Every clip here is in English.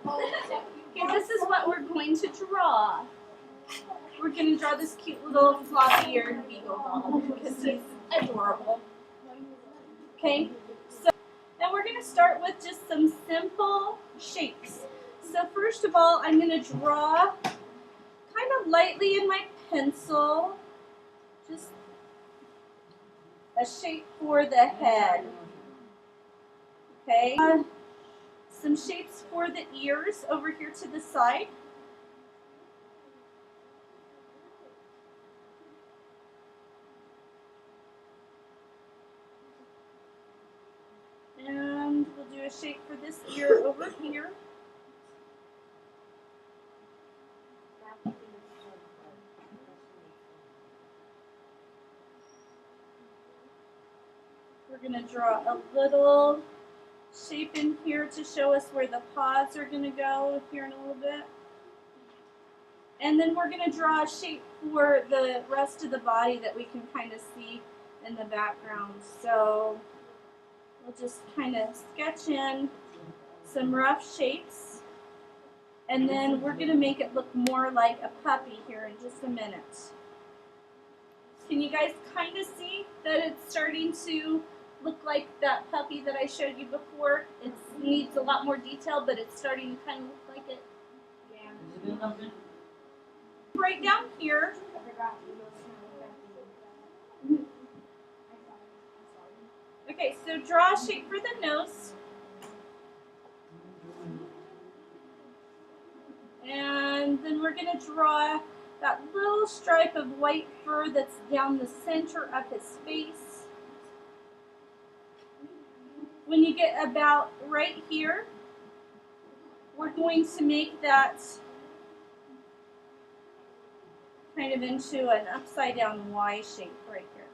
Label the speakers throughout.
Speaker 1: Okay, this is what we're going to draw. We're going to draw this cute little floppy-eared beagle dog because he's adorable. Okay, so now we're going to start with just some simple shapes. So first of all, I'm going to draw kind of lightly in my pencil, just a shape for the head. Okay, some shapes for the ears over here to the side. And we'll do a shape for this ear over here. We're going to draw a little shape in here to show us where the paws are going to go here in a little bit. And then we're going to draw a shape for the rest of the body that we can kind of see in the background. So we'll just kind of sketch in some rough shapes. And then we're going to make it look more like a puppy here in just a minute. Can you guys kind of see that it's starting to look like that puppy that I showed you before? It needs a lot more detail, but it's starting to kind of look like it. Yeah. Right down here. Okay, so draw a shape for the nose. And then we're going to draw that little stripe of white fur that's down the center of his face. When you get about right here, we're going to make that kind of into an upside down Y shape right here.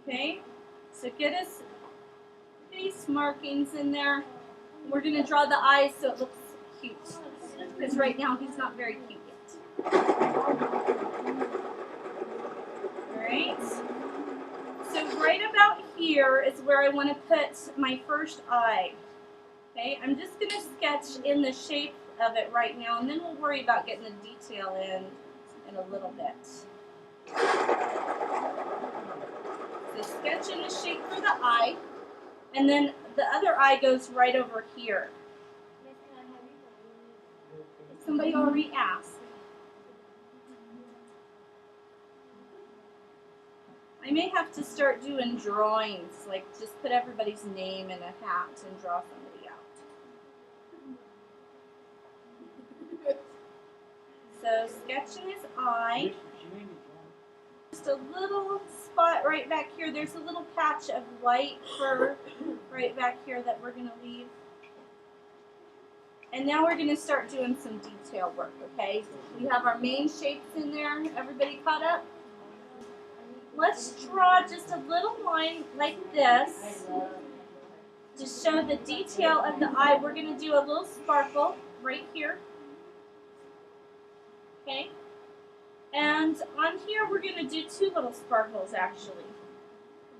Speaker 1: Okay, so get his face markings in there. We're going to draw the eyes so it looks cute, because right now he's not very cute yet. Alright, so right about here is where I want to put my first eye. Okay, I'm just going to sketch in the shape of it right now, and then we'll worry about getting the detail in a little bit. So sketch in the shape for the eye, and then the other eye goes right over here. Somebody already asked. I may have to start doing drawings, like just put everybody's name in a hat and draw somebody out. So sketching his eye. Just a little spot right back here. There's a little patch of white fur right back here that we're going to leave. And now we're going to start doing some detail work, okay? We have our main shapes in there. Everybody caught up? Let's draw just a little line like this to show the detail of the eye. We're going to do a little sparkle right here. Okay? And on here we're going to do two little sparkles actually.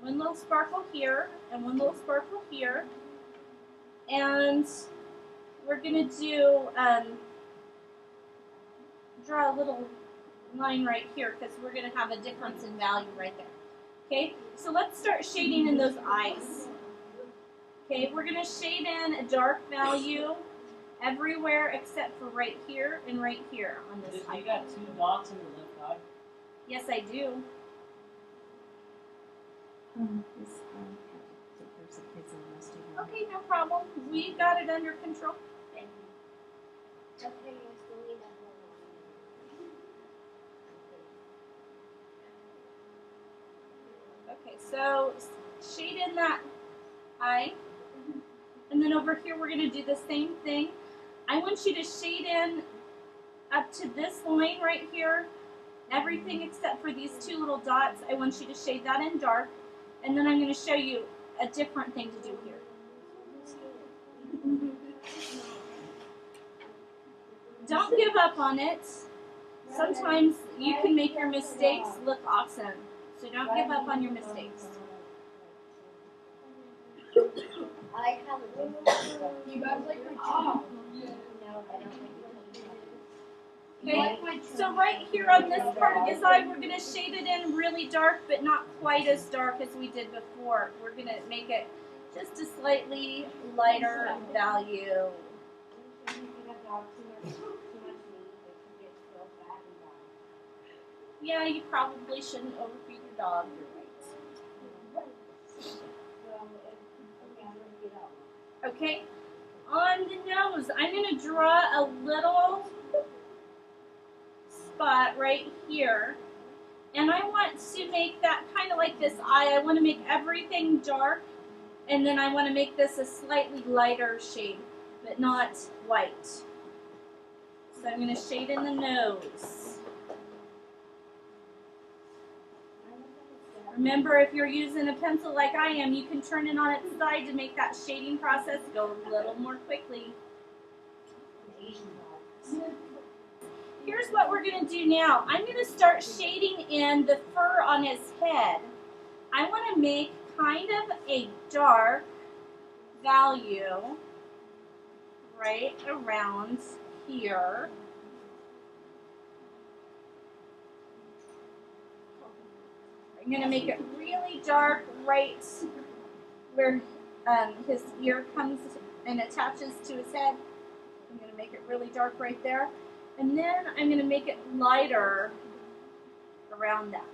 Speaker 1: One little sparkle here and one little sparkle here. And we're going to do, draw a little line right here because we're going to have a difference in value right there. Okay, so let's start shading in those eyes. Okay, we're going to shade in a dark value everywhere except for right here and right here on this eye.
Speaker 2: You got two dots in the left eye?
Speaker 1: Yes, I do. Okay, no problem. We got it under control. Thank you. Okay, so shade in that eye. And then over here we're going to do the same thing. I want you to shade in up to this line right here. Everything except for these two little dots, I want you to shade that in dark. And then I'm going to show you a different thing to do here. Don't give up on it. Sometimes you can make your mistakes look awesome. So don't give up on your mistakes.
Speaker 3: like how the difference.
Speaker 4: You guys like my
Speaker 3: No, I don't like
Speaker 1: Okay, so right here on this part of his eye, we're going to shade it in really dark, but not quite as dark as we did before. We're going to make it just a slightly lighter value. Yeah, you probably shouldn't overfeed your dog, you're right. Okay, on the nose, I'm going to draw a little spot right here. And I want to make that kind of like this eye. I want to make everything dark. And then I want to make this a slightly lighter shade, but not white. So I'm going to shade in the nose. Remember, if you're using a pencil like I am, you can turn it on its side to make that shading process go a little more quickly. Here's what we're going to do now. I'm going to start shading in the fur on his head. I want to make kind of a dark value right around here. I'm going to make it really dark right where his ear comes and attaches to his head. I'm going to make it really dark right there. And then I'm going to make it lighter around that.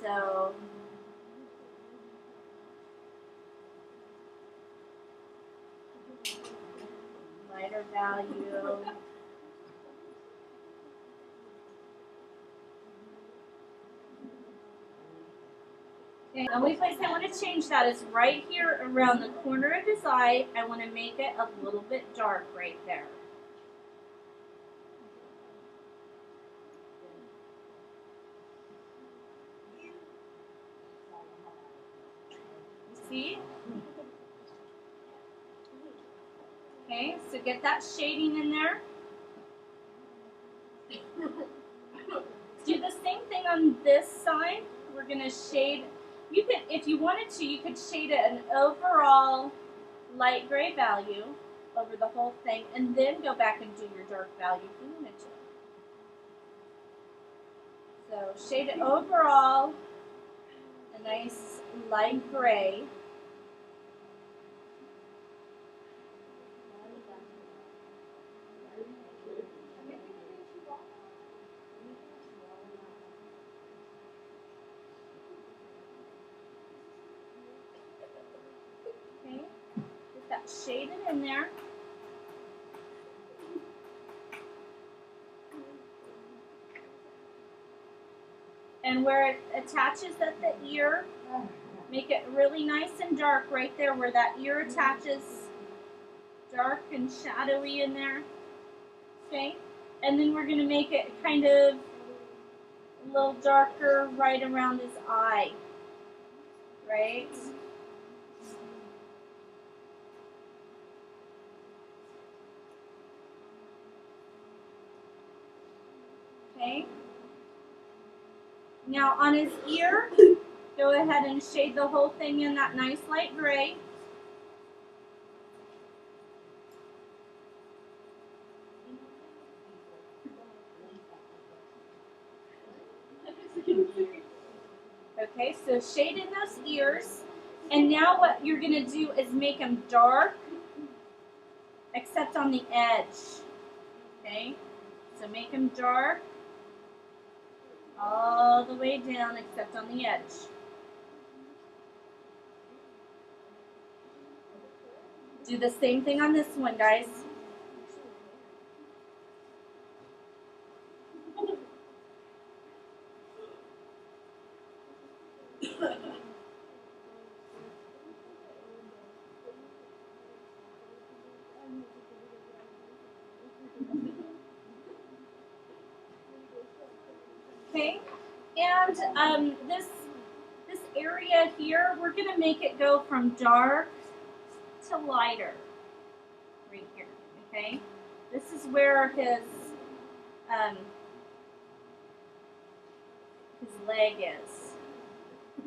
Speaker 1: So lighter value. Okay, the only place I want to change that is right here around the corner of his eye. I want to make it a little bit dark right there. See? Okay, so get that shading in there. Do the same thing on this side. We're going to shade, you could, if you wanted to, you could shade it an overall light gray value over the whole thing and then go back and do your dark value if you wanted to. So shade it overall a nice light gray. Okay, get that shaded in there. And where it attaches at the ear, make it really nice and dark right there where that ear attaches. Dark and shadowy in there. Okay? And then we're going to make it kind of a little darker right around his eye. Right? Okay? Now on his ear, go ahead and shade the whole thing in that nice light gray. Okay, so shade in those ears. And now what you're going to do is make them dark, except on the edge. Okay, so make them dark all the way down except on the edge. Do the same thing on this one, guys. Okay, and this area here, we're going to make it go from dark to lighter right here, okay? This is where his leg is.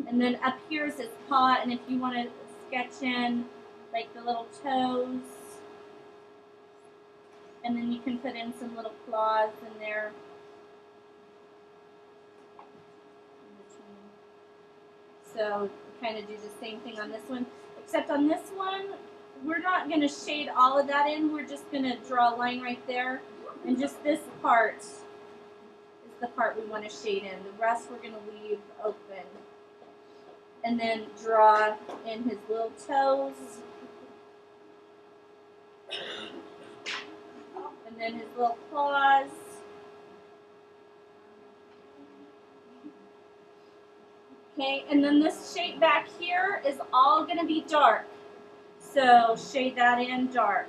Speaker 1: And then up here is his paw, and if you want to sketch in like the little toes. And then you can put in some little claws in there. So kind of do the same thing on this one, except on this one, we're not going to shade all of that in. We're just going to draw a line right there. And just this part is the part we want to shade in. The rest we're going to leave open. And then draw in his little toes. And then his little claws. Okay, and then this shape back here is all going to be dark. So shade that in dark.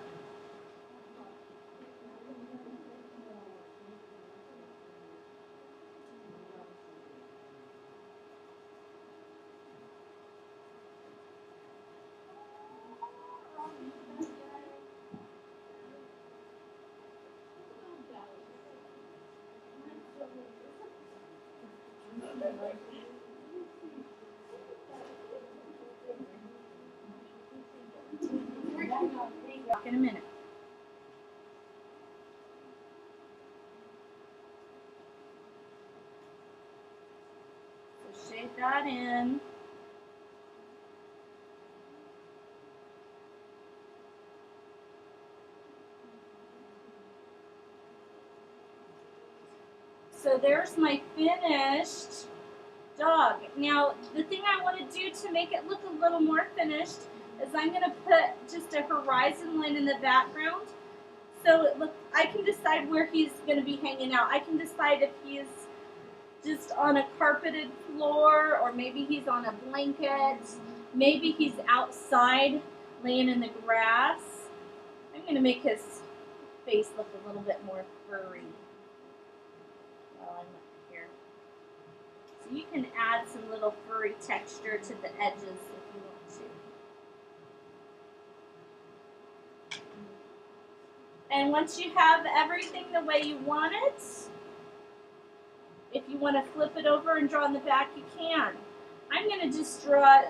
Speaker 1: Back in a minute. So shade that in. So there's my finished dog. Now, the thing I want to do to make it look a little more finished is I'm going to put just a horizon line in the background. So it look, I can decide where he's going to be hanging out. I can decide if he's just on a carpeted floor, or maybe he's on a blanket. Maybe he's outside laying in the grass. I'm going to make his face look a little bit more furry while I'm up here. So you can add some little furry texture to the edges if you want to. And once you have everything the way you want it, if you want to flip it over and draw in the back, you can. I'm going to just draw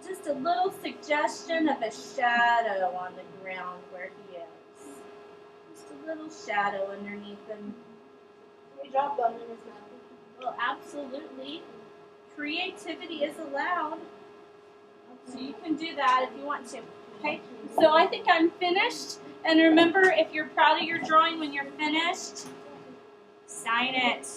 Speaker 1: just a little suggestion of a shadow on the ground where he is. Just a little shadow underneath him.
Speaker 3: We drop bone in his mouth.
Speaker 1: Well, absolutely. Creativity is allowed. So you can do that if you want to. Okay? So I think I'm finished. And remember, if you're proud of your drawing when you're finished, sign it.